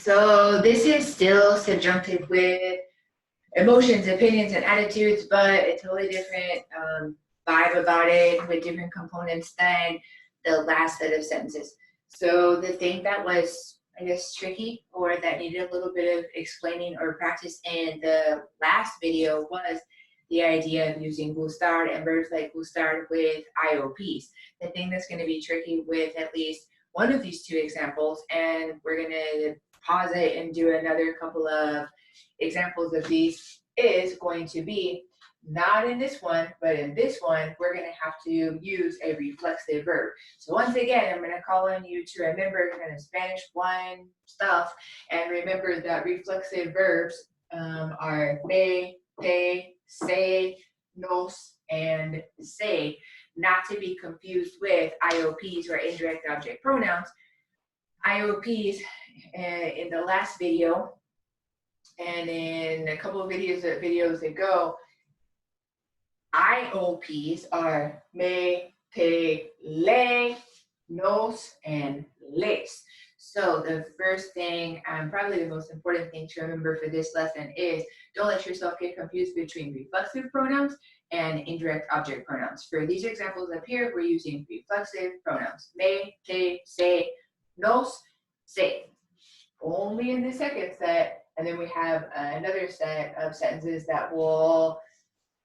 So this is still subjunctive with emotions, opinions, and attitudes, but a totally different vibe about it with different components than the last set of sentences. So the thing that was, I guess, tricky or that needed a little bit of explaining or practice in the last video was the idea of using gustar and verbs like gustar with IOPs. The thing that's going to be tricky with at least one of these two examples, and we're going to pause it and do another couple of examples of these, is going to be not in this one, but in this one, we're going to have to use a reflexive verb. So once again, I'm going to call on you to remember kind of Spanish 1 stuff, and remember that reflexive verbs are me, te, se, nos, and say, not to be confused with IOPs or indirect object pronouns. IOPs in the last video and in a couple of videos ago, IOPs are me, te, le, nos, and les. So the first thing, probably the most important thing to remember for this lesson is don't let yourself get confused between reflexive pronouns and indirect object pronouns. For these examples up here, we're using reflexive pronouns. Me, te, se, nos, se. Only in the second set, and then we have another set of sentences that will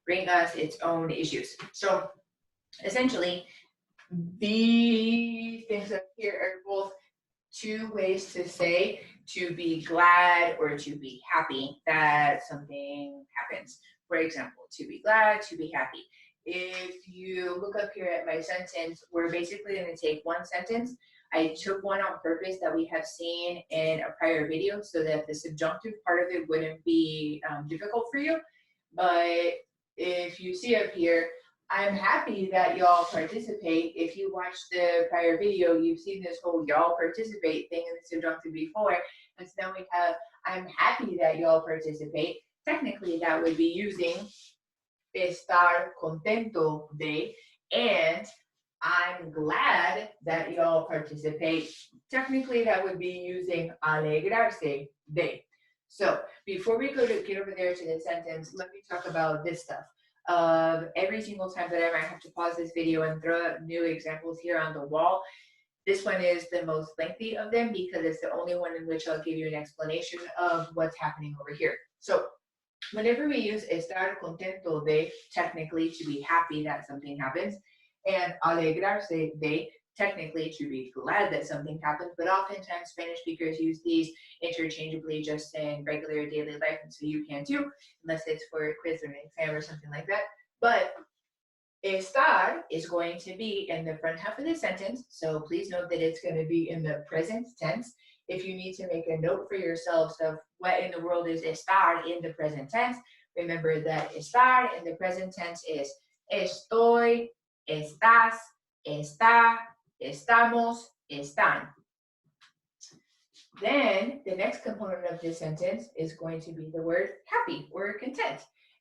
bring us its own issues. So essentially, these things up here are both two ways to say to be glad or to be happy that something happens. For example, to be glad, to be happy. If you look up here at my sentence, we're basically going to take one sentence. I took one on purpose that we have seen in a prior video so that the subjunctive part of it wouldn't be difficult for you. But if you see up here, I'm happy that y'all participate. If you watched the prior video, you've seen this whole y'all participate thing in the subjunctive before. And so now we have, I'm happy that y'all participate. Technically, that would be using estar contento de, and I'm glad that y'all participate. Technically, that would be using alegrarse de. So before we get over there to the sentence, let me talk about this stuff. Every single time that I might have to pause this video and throw up new examples here on the wall, this one is the most lengthy of them because it's the only one in which I'll give you an explanation of what's happening over here. So whenever we use estar contento de, technically to be happy that something happens, and alegrarse de, technically to be glad that something happens, but oftentimes Spanish speakers use these interchangeably just in regular daily life, and so you can too, unless it's for a quiz or an exam or something like that. But estar is going to be in the front half of the sentence, so please note that it's going to be in the present tense. If you need to make a note for yourselves of what in the world is estar in the present tense, remember that estar in the present tense is estoy, estás, está, estamos, están. Then the next component of this sentence is going to be the word happy or content.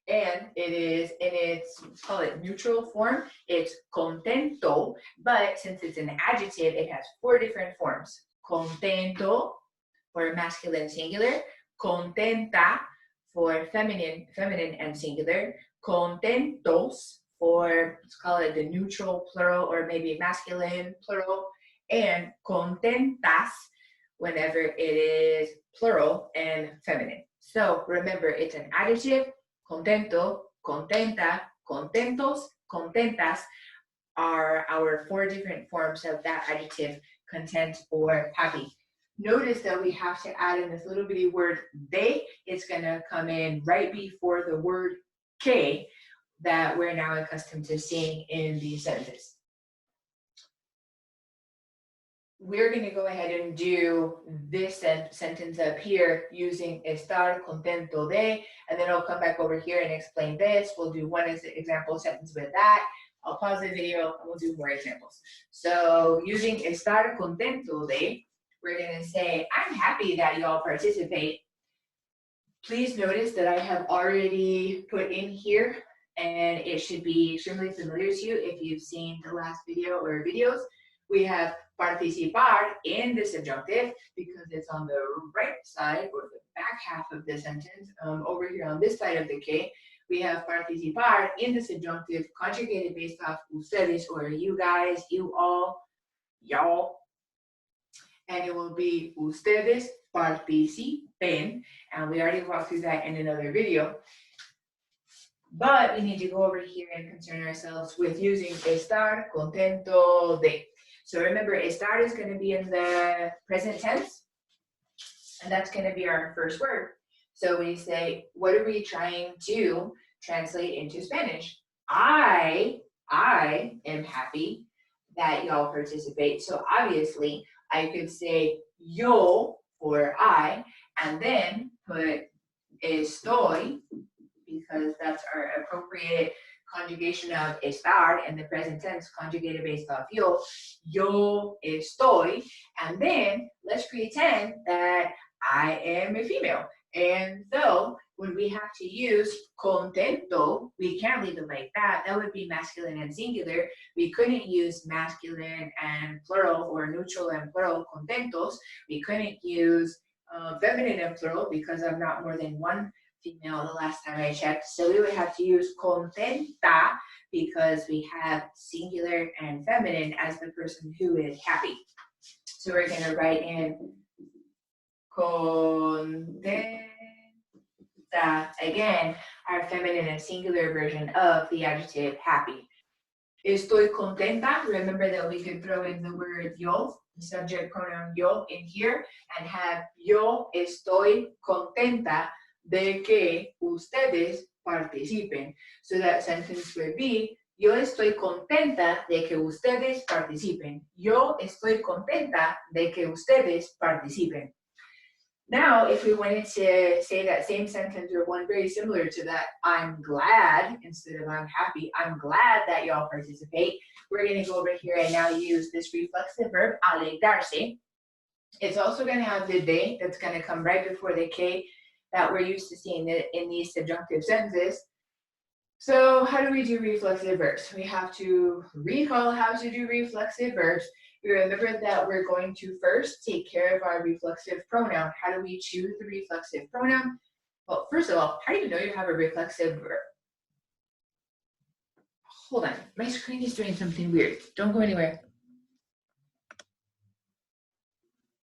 And it is in its, let's call it neutral form, it's contento, but since it's an adjective, it has 4 different forms. Contento for masculine singular, contenta for feminine and singular, contentos for, let's call it the neutral plural or maybe masculine plural, and contentas whenever it is plural and feminine. So remember, it's an adjective. Contento, contenta, contentos, contentas are our 4 different forms of that adjective, content or happy. Notice that we have to add in this little bitty word de. It's going to come in right before the word que that we're now accustomed to seeing in these sentences. We're going to go ahead and do this sentence up here using estar contento de, and then I'll come back over here and explain this. We'll do one example sentence with that. I'll pause the video and we'll do more examples. So using estar contento de, we're going to say, I'm happy that y'all participate. Please notice that I have already put in here, and it should be extremely familiar to you if you've seen the last video or videos, We have participar in the subjunctive because it's on the right side or the back half of the sentence. Over here on this side of the K, we have participar in the subjunctive conjugated based off ustedes or you guys, you all, y'all. And it will be ustedes participen. And we already walked through that in another video. But we need to go over here and concern ourselves with using estar, contento, de. So remember, estar is going to be in the present tense, and that's going to be our first word. So we say, what are we trying to translate into Spanish? I am happy that y'all participate. So obviously, I could say yo for I, and then put estoy, because that's our appropriate conjugation of estar in the present tense, conjugated based off yo. Yo estoy. And then let's pretend that I am a female. And so when we have to use contento, we can't leave it like that. That would be masculine and singular. We couldn't use masculine and plural or neutral and plural contentos. We couldn't use feminine and plural because I'm not more than one female the last time I checked. So we would have to use contenta because we have singular and feminine as the person who is happy. So we're going to write in contenta, again, our feminine and singular version of the adjective happy. Estoy contenta. Remember that we could throw in the word yo, the subject pronoun yo in here, and have yo estoy contenta de que ustedes participen. So that sentence would be, yo estoy contenta de que ustedes participen. Yo estoy contenta de que ustedes participen. Now, if we wanted to say that same sentence or one very similar to that, I'm glad, instead of I'm happy, I'm glad that y'all participate. We're going to go over here and now use this reflexive verb, alegrarse. It's also going to have the de that's going to come right before the K that we're used to seeing in these subjunctive sentences. So how do we do reflexive verbs? We have to recall how to do reflexive verbs. You remember that we're going to first take care of our reflexive pronoun. How do we choose the reflexive pronoun? Well, first of all, how do you know you have a reflexive verb? Hold on, my screen is doing something weird. Don't go anywhere.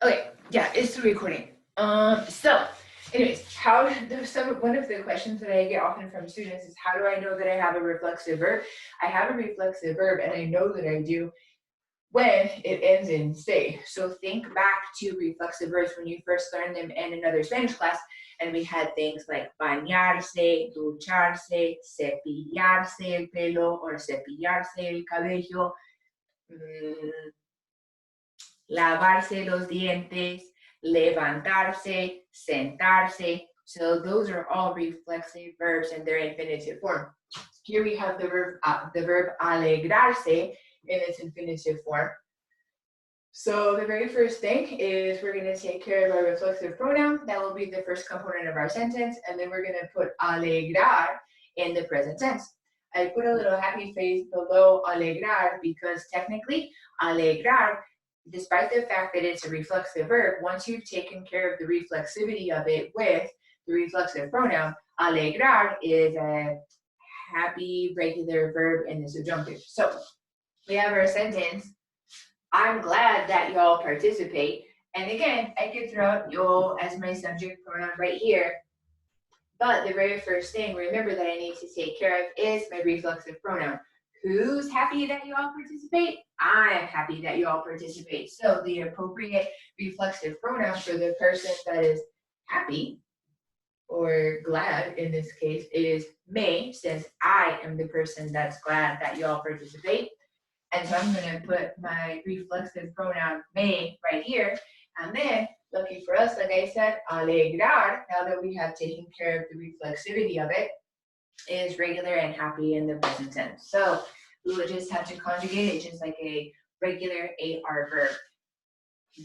Okay, yeah, it's the recording. So anyways, one of the questions that I get often from students is, how do I know that I have a reflexive verb? I have a reflexive verb and I know that I do when it ends in se. So think back to reflexive verbs when you first learned them in another Spanish class, and we had things like bañarse, ducharse, cepillarse el pelo, or cepillarse el cabello, lavarse los dientes, levantarse, sentarse. So those are all reflexive verbs in their infinitive form. Here we have the verb alegrarse in its infinitive form. So the very first thing is we're going to take care of our reflexive pronoun. That will be the first component of our sentence, and then we're going to put alegrar in the present tense. I put a little happy face below alegrar because technically alegrar, despite the fact that it's a reflexive verb, once you've taken care of the reflexivity of it with the reflexive pronoun, alegrar is a happy regular verb in the subjunctive. So we have our sentence, I'm glad that y'all participate. And again, I could throw out yo as my subject pronoun right here. But the very first thing, remember that I need to take care of is my reflexive pronoun. Who's happy that you all participate? I'm happy that you all participate. So the appropriate reflexive pronoun for the person that is happy or glad in this case is me, since I am the person that's glad that you all participate. And so I'm going to put my reflexive pronoun me right here. And then, lucky for us, like I said, alegrar, now that we have taken care of the reflexivity of it, is regular and happy in the present tense. So we would just have to conjugate it just like a regular AR verb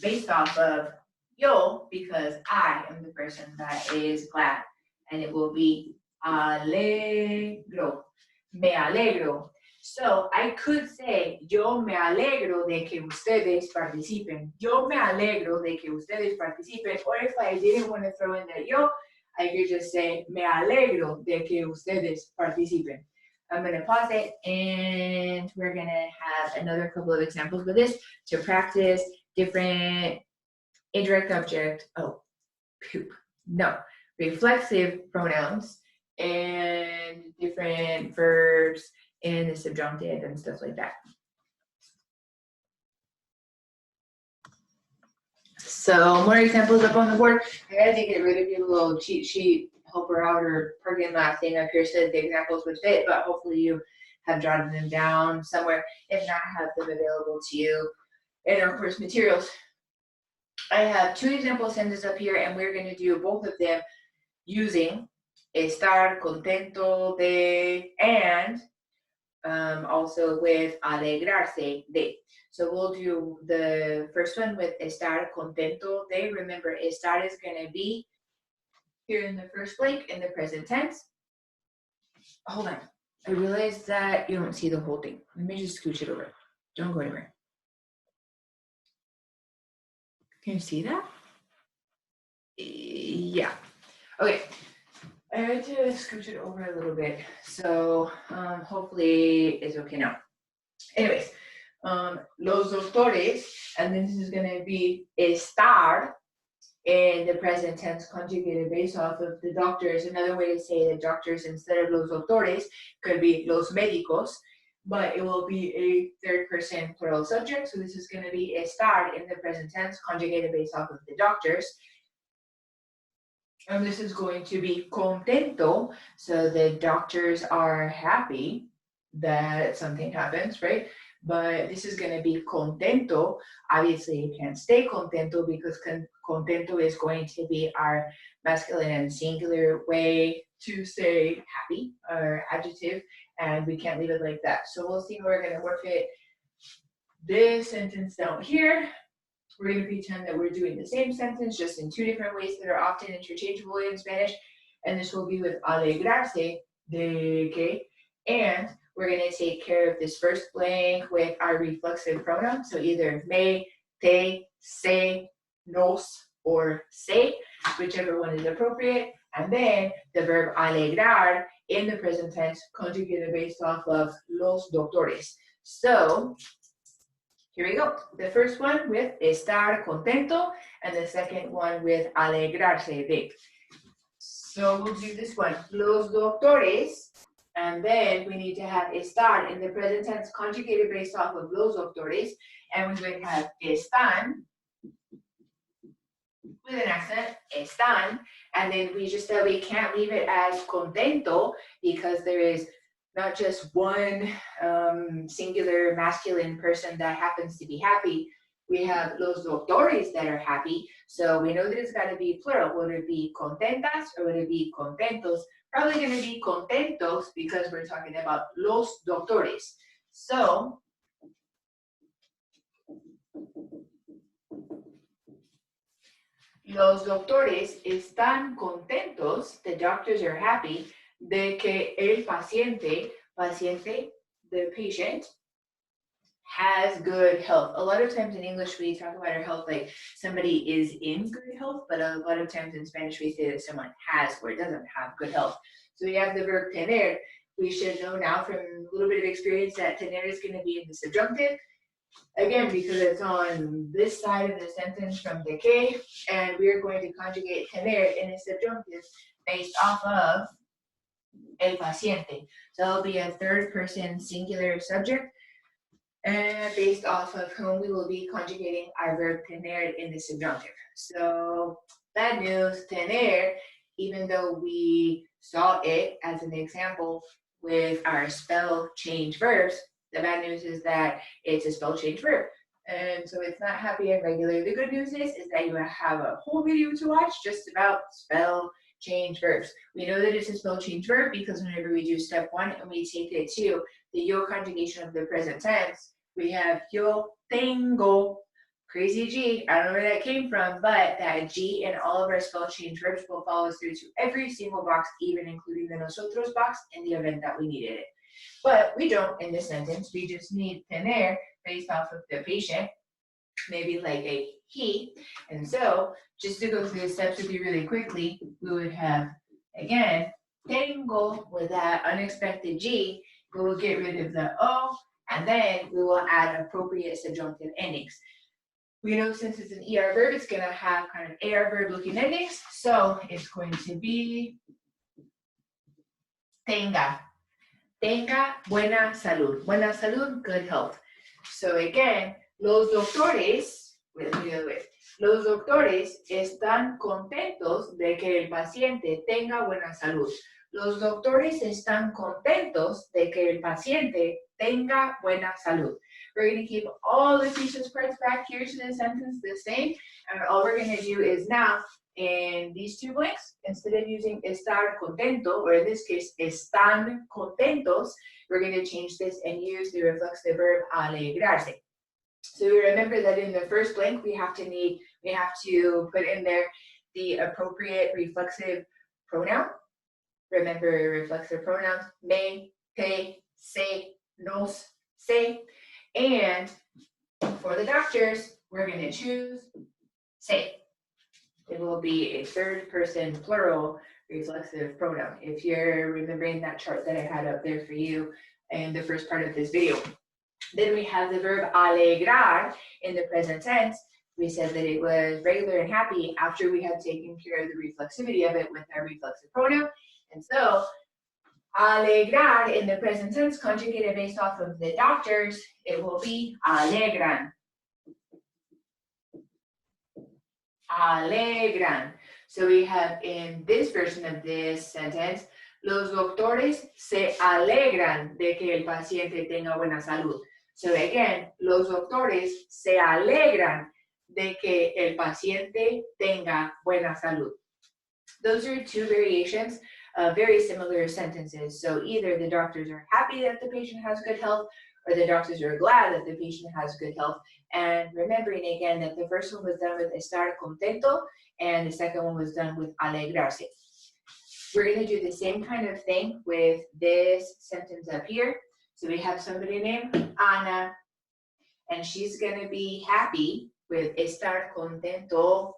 based off of yo, because I am the person that is glad. And it will be alegro, me alegro. So I could say, yo me alegro de que ustedes participen. Yo me alegro de que ustedes participen. Or if I didn't want to throw in that yo, I could just say, me alegro de que ustedes participen. I'm going to pause it, and we're going to have another couple of examples with this to practice different indirect object, reflexive pronouns and different verbs in the subjunctive and stuff like that. So more examples up on the board. I gotta get rid of your little cheat sheet helper out or parking lot thing up here so that the examples would fit, but hopefully you have jotted them down somewhere. If not, have them available to you in our course materials. I have 2 example sentences up here, and we're going to do both of them using estar, contento de, and also with alegrarse de. So we'll do the first one with estar contento de. Remember, estar is going to be here in the first blank in the present tense. Hold on. I realized that you don't see the whole thing. Let me just scooch it over. Don't go anywhere. Can you see that? Yeah. Okay. I had to scooch it over a little bit, so hopefully it's okay now. Anyways, los doctores, and then this is going to be estar in the present tense conjugated based off of the doctors. Another way to say the doctors instead of los doctores could be los médicos, but it will be a third person plural subject. So this is going to be estar in the present tense conjugated based off of the doctors. And this is going to be contento, so the doctors are happy that something happens, right? But this is going to be contento. Obviously, you can't stay contento because contento is going to be our masculine and singular way to say happy or adjective, and we can't leave it like that. So we'll see how we're going to work it. This sentence down here. We're going to pretend that we're doing the same sentence, just in 2 different ways that are often interchangeable in Spanish. And this will be with alegrarse de que. And we're going to take care of this first blank with our reflexive pronoun. So either me, te, se, nos, or se, whichever one is appropriate. And then the verb alegrar in the present tense, conjugated based off of los doctores. So here we go. The first one with estar contento, and the second one with alegrarse de. So we'll do this one, los doctores, and then we need to have estar in the present tense conjugated based off of los doctores, and we would have están with an accent, están, and then we just said we can't leave it as contento because there is not just one singular masculine person that happens to be happy. We have los doctores that are happy. So we know that it's got to be plural. Would it be contentas or would it be contentos? Probably going to be contentos because we're talking about los doctores. So los doctores están contentos, the doctors are happy, de que el paciente, the patient, has good health. A lot of times in English we talk about our health like somebody is in good health, but a lot of times in Spanish we say that someone has or doesn't have good health. So we have the verb tener. We should know now from a little bit of experience that tener is going to be in the subjunctive. Again, because it's on this side of the sentence from de que, and we're going to conjugate tener in a subjunctive based off of el paciente. So it'll be a third person singular subject, and based off of whom we will be conjugating our verb tener in the subjunctive. So bad news, tener, even though we saw it as an example with our spell change verbs, the bad news is that it's a spell change verb. And so it's not happy and regular. The good news is that you have a whole video to watch just about spell change verbs. We know that it's a spell change verb because whenever we do step 1 and we take it to the yo conjugation of the present tense, we have yo tengo, crazy G. I don't know where that came from, but that G in all of our spell change verbs will follow us through to every single box, even including the nosotros box in the event that we needed it. But we don't in this sentence. We just need tener based off of the patient, maybe like a he. And so just to go through the steps with you really quickly, we would have, again, tengo with that unexpected G. We will get rid of the O, and then we will add appropriate subjunctive endings. We know since it's an ER verb, it's going to have kind of AR verb looking endings. So it's going to be tenga. Tenga buena salud. Buena salud, good health. So again, los doctores, los doctores están contentos de que el paciente tenga buena salud. Los doctores están contentos de que el paciente tenga buena salud. We're going to keep all the features parts back here to the sentence the same. And all we're going to do is now, in these two blanks, instead of using estar contento, or in this case, están contentos, we're going to change this and use the reflexive verb alegrarse. So we remember that in the first blank, we have to put in there the appropriate reflexive pronoun. Remember reflexive pronouns, me, te, se, nos, se. And for the doctors, we're going to choose se. It will be a third person plural reflexive pronoun. If you're remembering that chart that I had up there for you in the first part of this video. Then we have the verb alegrar in the present tense. We said that it was regular and happy after we had taken care of the reflexivity of it with our reflexive pronoun. And so alegrar in the present tense, conjugated based off of the doctors, it will be alegran. Alegran. So we have in this version of this sentence, los doctores se alegran de que el paciente tenga buena salud. So again, los doctores se alegran de que el paciente tenga buena salud. Those are two variations of very similar sentences. So either the doctors are happy that the patient has good health, or the doctors are glad that the patient has good health. And remembering again that the first one was done with estar contento, and the second one was done with alegrarse. We're going to do the same kind of thing with this sentence up here. So we have somebody named Ana, and she's going to be happy with estar contento,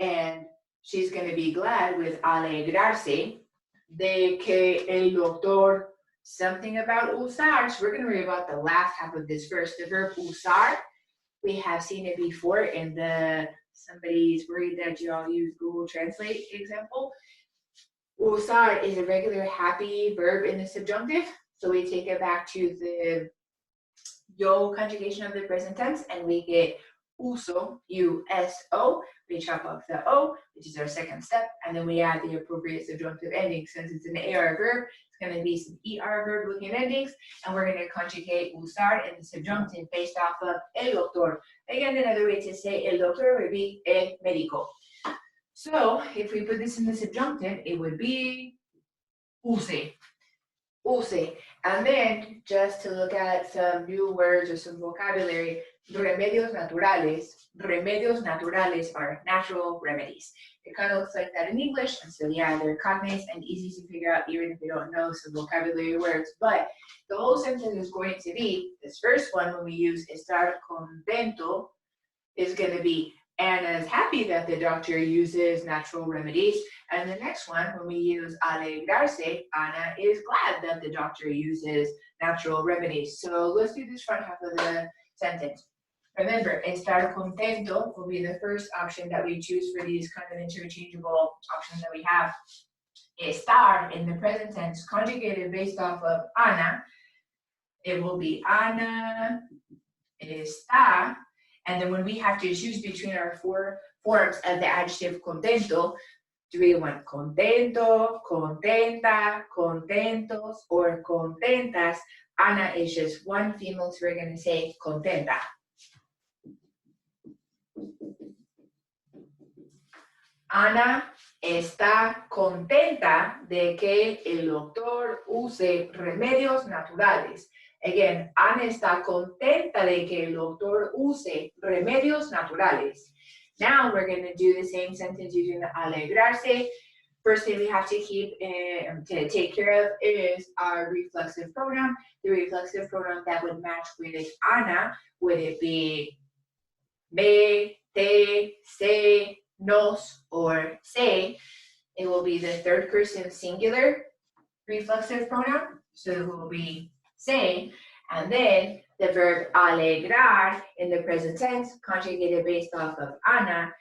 and she's going to be glad with alegrarse de que el doctor, something about usar. So we're going to read about the last half of this verse. The verb usar, we have seen it before in the somebody's worried that you all use Google Translate example. Usar is a regular happy verb in the subjunctive. So we take it back to the yo conjugation of the present tense, and we get uso, U-S-O. We chop off the O, which is our second step, and then we add the appropriate subjunctive ending. Since it's an AR verb, it's going to be some ER verb looking endings, and we're going to conjugate usar in the subjunctive based off of el doctor. Again, another way to say el doctor would be el médico. So if we put this in the subjunctive, it would be use. Use. And then just to look at some new words or some vocabulary, remedios naturales. Remedios naturales are natural remedies. It kind of looks like that in English, and so yeah, they're cognate and easy to figure out even if you don't know some vocabulary words. But the whole sentence is going to be, this first one when we use estar contento is going to be Anna's happy that the doctor uses natural remedies. And the next one, when we use alegrarse, Anna is glad that the doctor uses natural remedies. So let's do this front half of the sentence. Remember, estar contento will be the first option that we choose for these kind of interchangeable options that we have. Estar in the present tense, conjugated based off of Ana. It will be Ana está. And then when we have to choose between our four forms of the adjective contento, do we want contento, contenta, contentos, or contentas? Ana is just one female, so we're going to say contenta. Ana está contenta de que el doctor use remedios naturales. Again, Ana está contenta de que el doctor use remedios naturales. Now we're going to do the same sentence using the alegrarse. first thing we have to to take care of is our reflexive pronoun. The reflexive pronoun that would match with Ana, would it be me, te, se, nos, or se? It will be the third person singular reflexive pronoun, so it will be se, and then the verb alegrar in the present tense, conjugated based off of Ana,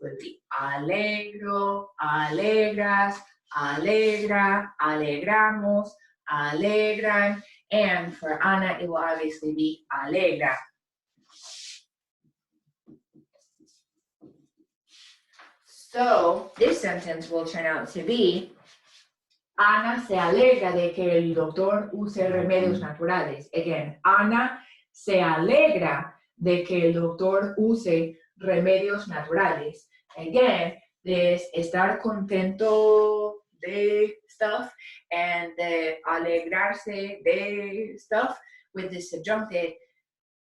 would be alegro, alegras, alegra, alegramos, alegran, and for Ana, it will obviously be alegra. So this sentence will turn out to be, Ana se alegra de que el doctor use remedios naturales. Again, Ana se alegra de que el doctor use remedios naturales. Again, this estar contento de stuff and the alegrarse de stuff with the subjunctive,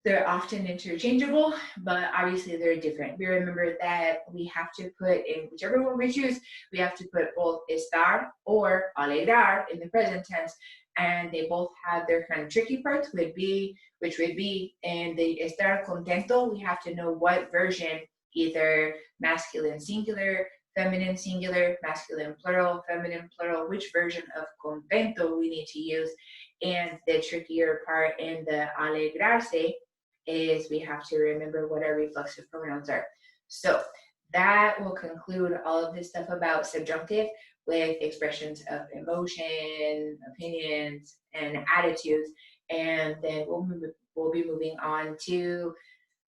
they're often interchangeable, but obviously they're different. We remember that we have to put in whichever one we choose, we have to put both estar or alegrar in the present tense, and they both have their kind of tricky parts, which would be in the estar contento, we have to know what version, either masculine singular, feminine singular, masculine plural, feminine plural, which version of contento we need to use. And the trickier part in the alegrarse is we have to remember what our reflexive pronouns are. So that will conclude all of this stuff about subjunctive with expressions of emotion, opinions, and attitudes. And then we'll be moving on to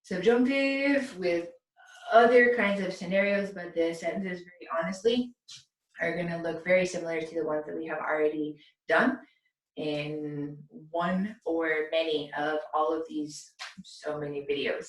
subjunctive with other kinds of scenarios, but the sentences very honestly are going to look very similar to the ones that we have already done in one or many of all of these so many videos.